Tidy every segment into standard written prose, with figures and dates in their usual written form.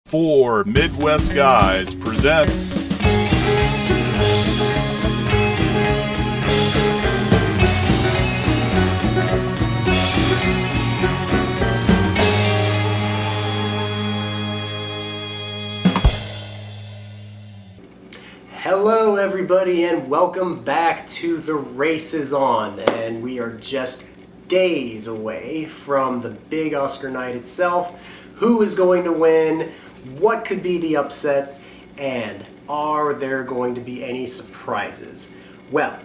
Four Midwest Guys presents Hello everybody and welcome back to The Race Is On, and we are just days away from the big Oscar night itself. Who is going to win? What could be the upsets? And are there going to be any surprises? Well,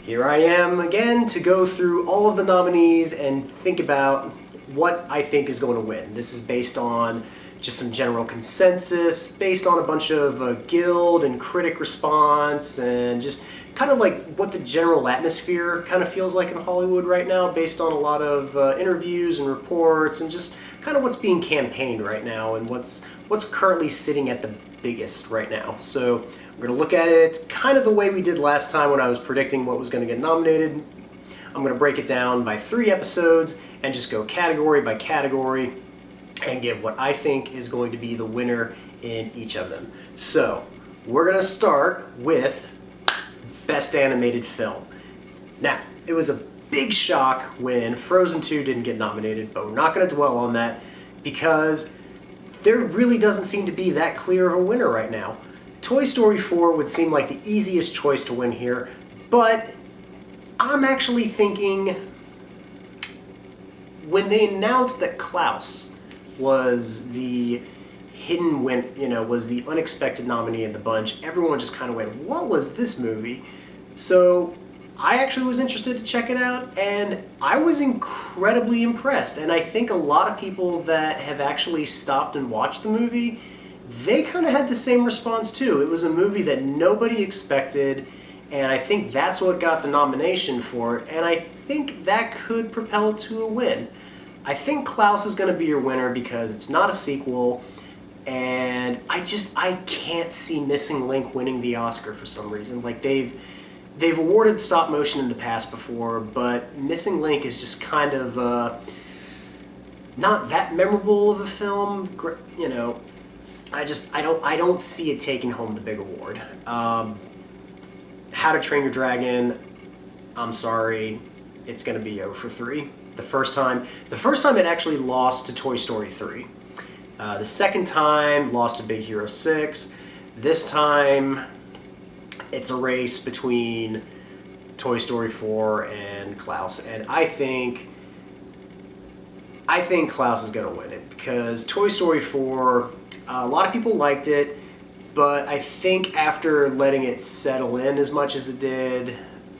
here I am again to go through all of the nominees and think about what I think is going to win. This is based on just some general consensus, based on a bunch of guild and critic response, and just kind of like what the general atmosphere kind of feels like in Hollywood right now, based on a lot of interviews and reports, and just kind of what's being campaigned right now and what's currently sitting at the biggest right now. So we're going to look at it kind of the way we did last time when I was predicting what was going to get nominated. I'm going to break it down by 3 episodes and just go category by category and give what I think is going to be the winner in each of them. So we're going to start with Best Animated Film. Now, it was a big shock when Frozen 2 didn't get nominated, but we're not going to dwell on that because there really doesn't seem to be that clear of a winner right now. Toy Story 4 would seem like the easiest choice to win here, but I'm actually thinking when they announced that Klaus was the hidden win, was the unexpected nominee in the bunch, everyone just kind of went, what was this movie? So I actually was interested to check it out, and I was incredibly impressed. And I think a lot of people that have actually stopped and watched the movie, they kind of had the same response too. It was a movie that nobody expected, and I think that's what got the nomination for it, and I think that could propel it to a win. I think Klaus is going to be your winner because it's not a sequel, and I can't see Missing Link winning the Oscar for some reason. Like they've awarded stop motion in the past before, but Missing Link is just kind of not that memorable of a film. I don't see it taking home the big award. How to Train Your Dragon, I'm sorry, it's going to be 0 for 3. The first time it actually lost to Toy Story 3. The second time lost to Big Hero 6. This time it's a race between Toy Story 4 and Klaus, and I think Klaus is going to win it because Toy Story 4, a lot of people liked it, but I think after letting it settle in as much as it did,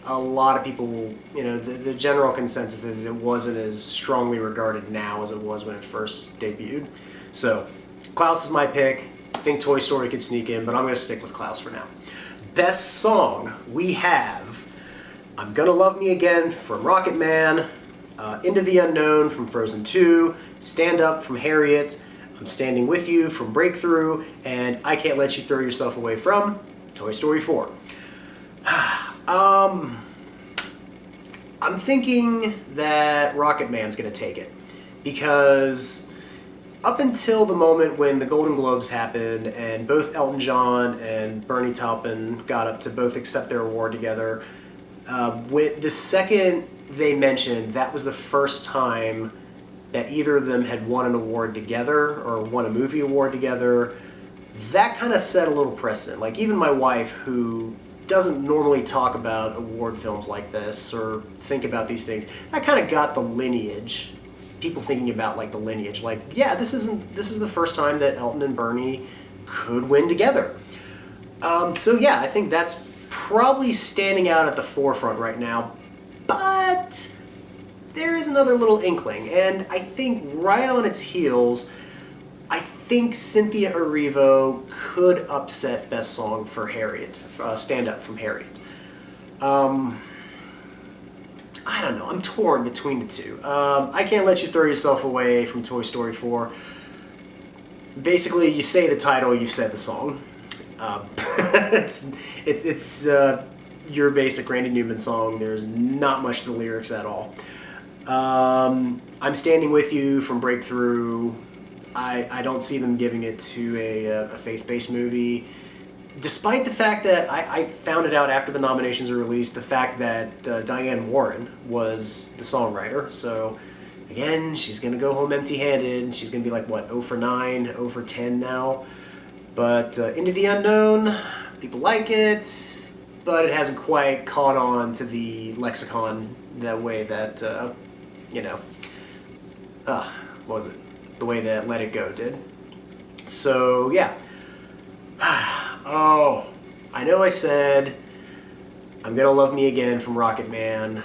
a lot of people, the general consensus is it wasn't as strongly regarded now as it was when it first debuted. So Klaus is my pick. I think Toy Story could sneak in, but I'm going to stick with Klaus for now. Best song, we have I'm Gonna Love Me Again from Rocket Man, Into the Unknown from Frozen 2, Stand Up from Harriet, I'm Standing With You from Breakthrough, and I Can't Let You Throw Yourself Away from Toy Story 4. I'm thinking that Rocket Man's going to take it because up until the moment when the Golden Globes happened and both Elton John and Bernie Taupin got up to both accept their award together, the second they mentioned that was the first time that either of them had won an award together or won a movie award together. That kind of set a little precedent. Like even my wife, who doesn't normally talk about award films like this or think about these things, that kind of got the lineage. People thinking about like the lineage, like, yeah, this is the first time that Elton and Bernie could win together. So yeah, I think that's probably standing out at the forefront right now. But there is another little inkling, and I think right on its heels, I think Cynthia Erivo could upset Best Song for Harriet, Stand Up from Harriet. I don't know. I'm torn between the two. I Can't Let You Throw Yourself Away from Toy Story 4. Basically, you say the title, you've said the song. It's your basic Randy Newman song. There's not much to the lyrics at all. I'm Standing With You from Breakthrough. I don't see them giving it to a faith-based movie. Despite the fact that I found it out after the nominations were released, the fact that Diane Warren was the songwriter. So, again, she's going to go home empty-handed. She's going to be like, what, 0 for 9, 0 for 10 now? But Into the Unknown, people like it, but it hasn't quite caught on to the lexicon that way that, what was it? The way that Let It Go did. So, yeah. Oh, I know I said I'm Gonna Love Me Again from Rocket Man.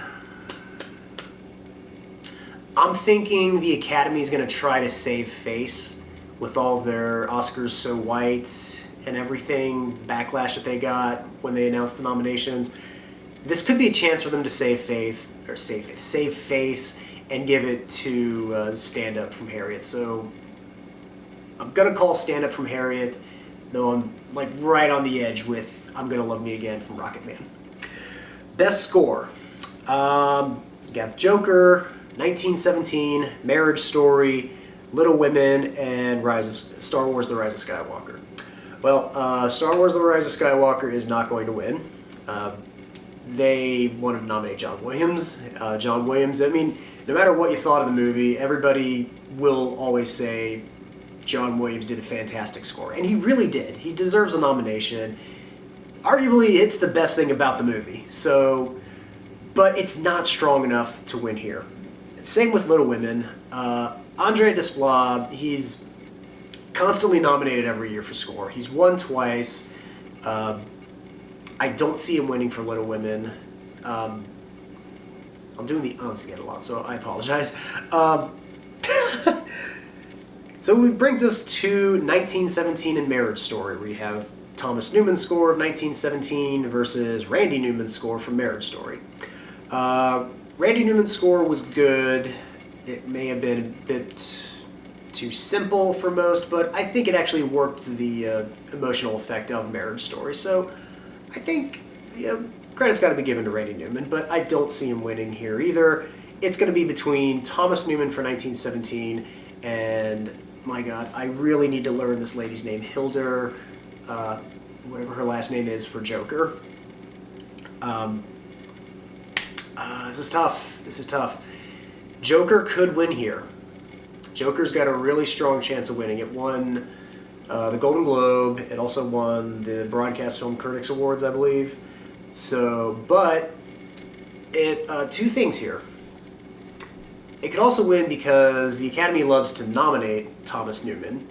I'm thinking the Academy's gonna try to save face with all their Oscars so white and everything, backlash that they got when they announced the nominations. This could be a chance for them to save face and give it to Stand Up from Harriet. So I'm gonna call Stand Up from Harriet, though I'm like right on the edge with I'm Gonna Love Me Again from Rocket Man. Best score. You got Joker, 1917, Marriage Story, Little Women, and Star Wars The Rise of Skywalker. Well, Star Wars The Rise of Skywalker is not going to win. They wanted to nominate John Williams. John Williams, I mean, no matter what you thought of the movie, everybody will always say John Williams did a fantastic score. And he really did. He deserves a nomination. Arguably, it's the best thing about the movie. So, but it's not strong enough to win here. Same with Little Women. Andre Desplat, he's constantly nominated every year for score. He's won twice. I don't see him winning for Little Women. I'm doing the ums again a lot, so I apologize. So it brings us to 1917 and Marriage Story. We have Thomas Newman's score of 1917 versus Randy Newman's score from Marriage Story. Randy Newman's score was good. It may have been a bit too simple for most, but I think it actually worked the emotional effect of Marriage Story. So I think credit's got to be given to Randy Newman, but I don't see him winning here either. It's going to be between Thomas Newman for 1917 and, my God, I really need to learn this lady's name, Hildur, whatever her last name is, for Joker. This is tough. Joker could win here. Joker's got a really strong chance of winning. It won the Golden Globe. It also won the Broadcast Film Critics Awards, I believe. So, but two things here. It could also win because the Academy loves to nominate Thomas Newman,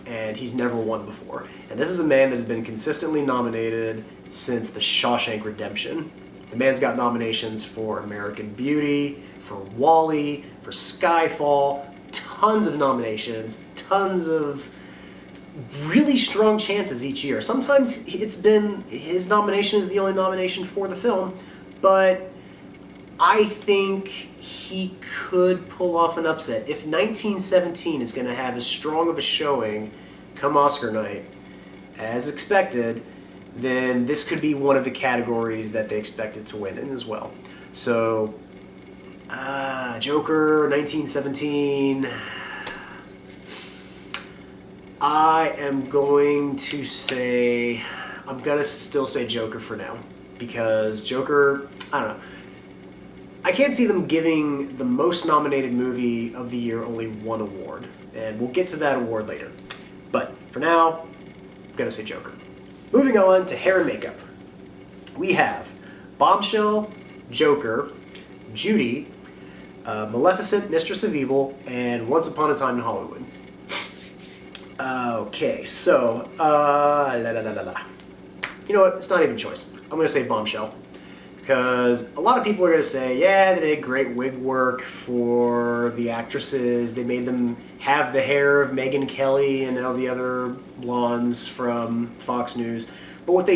and he's never won before. And this is a man that has been consistently nominated since The Shawshank Redemption. The man's got nominations for American Beauty, for WALL-E, for Skyfall, tons of nominations, tons of really strong chances each year. Sometimes it's been his nomination is the only nomination for the film, but I think he could pull off an upset. If 1917 is going to have as strong of a showing come Oscar night as expected, then this could be one of the categories that they expected to win in as well. So, Joker, 1917. I am going to say, I'm going to still say Joker for now. Because Joker, I don't know. I can't see them giving the most nominated movie of the year only one award. And we'll get to that award later. But for now, I'm going to say Joker. Moving on to hair and makeup. We have Bombshell, Joker, Judy, Maleficent, Mistress of Evil, and Once Upon a Time in Hollywood. Okay, so, You know what? It's not even a choice. I'm going to say Bombshell. Because a lot of people are going to say, yeah, they did great wig work for the actresses. They made them have the hair of Megyn Kelly and all the other blondes from Fox News. But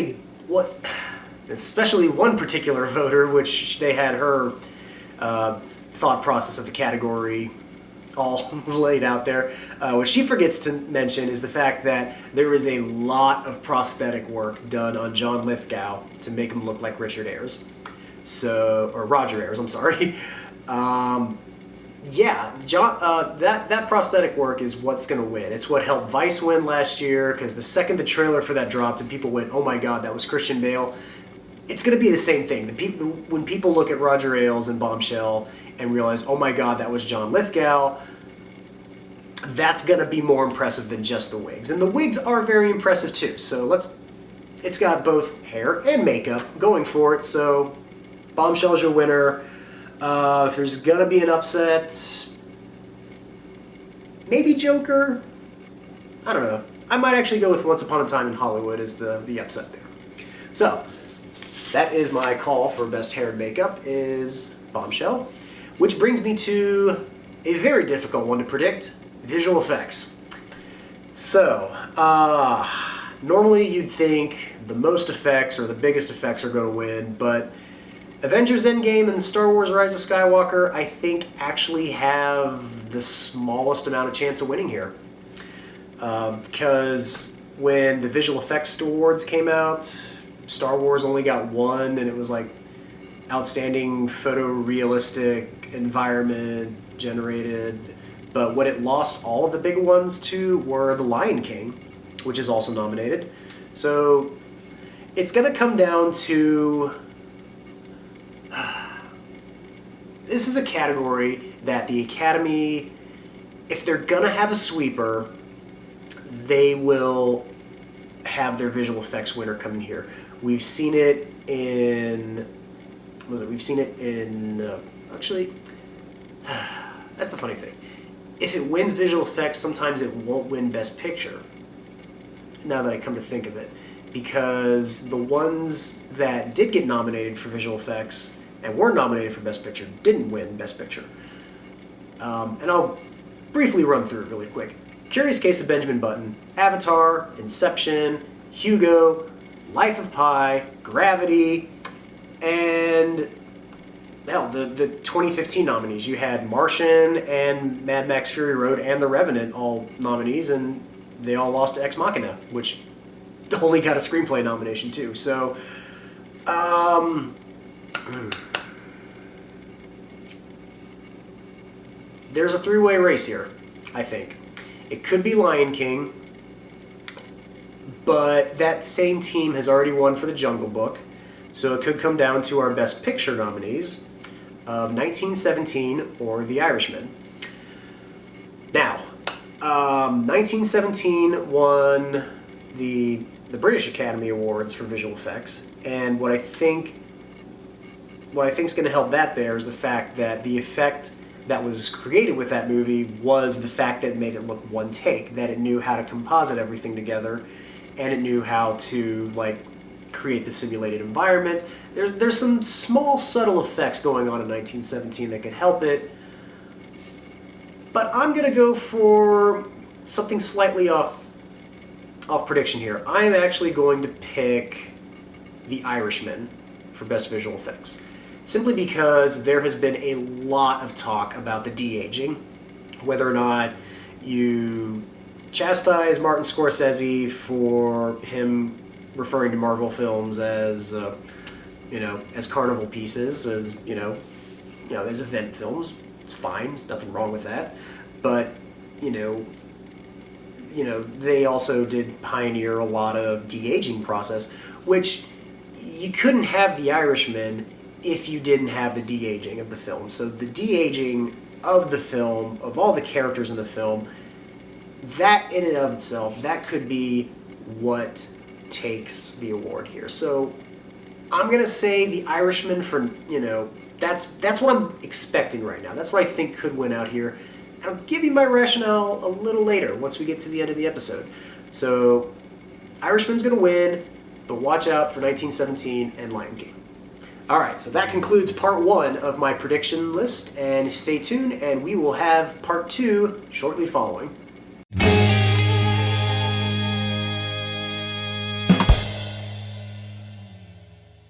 especially one particular voter, which they had her thought process of the category all laid out there. What she forgets to mention is the fact that there is a lot of prosthetic work done on John Lithgow to make him look like Richard Ayres. Or Roger Ayres, I'm sorry. Yeah, that prosthetic work is what's going to win. It's what helped Vice win last year, because the second the trailer for that dropped and people went, "Oh my God, that was Christian Bale." It's going to be the same thing. When people look at Roger Ailes and Bombshell and realize, "Oh my God, that was John Lithgow," that's going to be more impressive than just the wigs. And the wigs are very impressive too. So it's got both hair and makeup going for it. So Bombshell's your winner. If there's going to be an upset, maybe Joker. I don't know. I might actually go with Once Upon a Time in Hollywood as the upset there. So that is my call for best hair and makeup is Bombshell. Which brings me to a very difficult one to predict. Visual effects. So, normally you'd think the most effects or the biggest effects are going to win, but Avengers Endgame and Star Wars Rise of Skywalker, I think, actually have the smallest amount of chance of winning here. Because when the visual effects awards came out, Star Wars only got one, and it was like outstanding photorealistic environment generated. But what it lost all of the big ones to were The Lion King, which is also nominated. So it's going to come down to... This is a category that the Academy, if they're going to have a sweeper, they will have their visual effects winner come in here. We've seen it in... We've seen it in... actually, that's the funny thing. If it wins visual effects, sometimes it won't win Best Picture, now that I come to think of it. Because the ones that did get nominated for visual effects and were nominated for Best Picture didn't win Best Picture. And I'll briefly run through it really quick. Curious Case of Benjamin Button, Avatar, Inception, Hugo, Life of Pi, Gravity, and... Hell, the 2015 nominees, you had Martian and Mad Max Fury Road and The Revenant all nominees, and they all lost to Ex Machina, which only got a screenplay nomination too. So, there's a three-way race here, I think. It could be Lion King, but that same team has already won for The Jungle Book, so it could come down to our Best Picture nominees of 1917 or The Irishman. Now, 1917 won the British Academy Awards for visual effects, and what I think is going to help that there is the fact that the effect that was created with that movie was the fact that it made it look one take, that it knew how to composite everything together, and it knew how to create the simulated environments. There's some small subtle effects going on in 1917 that could help it, but I'm gonna go for something slightly off prediction here. I'm actually going to pick The Irishman for best visual effects, simply because there has been a lot of talk about the de-aging, whether or not you chastise Martin Scorsese for him referring to Marvel films as, as carnival pieces, as as event films. It's fine. There's nothing wrong with that. But they also did pioneer a lot of de-aging process, which you couldn't have The Irishman if you didn't have the de-aging of the film. So the de-aging of the film, of all the characters in the film, that in and of itself, that could be what takes the award here. So I'm gonna say The Irishman for that's what I'm expecting right now. That's what I think could win out here. And I'll give you my rationale a little later once we get to the end of the episode. So Irishman's gonna win, but watch out for 1917 and Lion King. All right, so that concludes part one of my prediction list, and stay tuned, and we will have part two shortly following.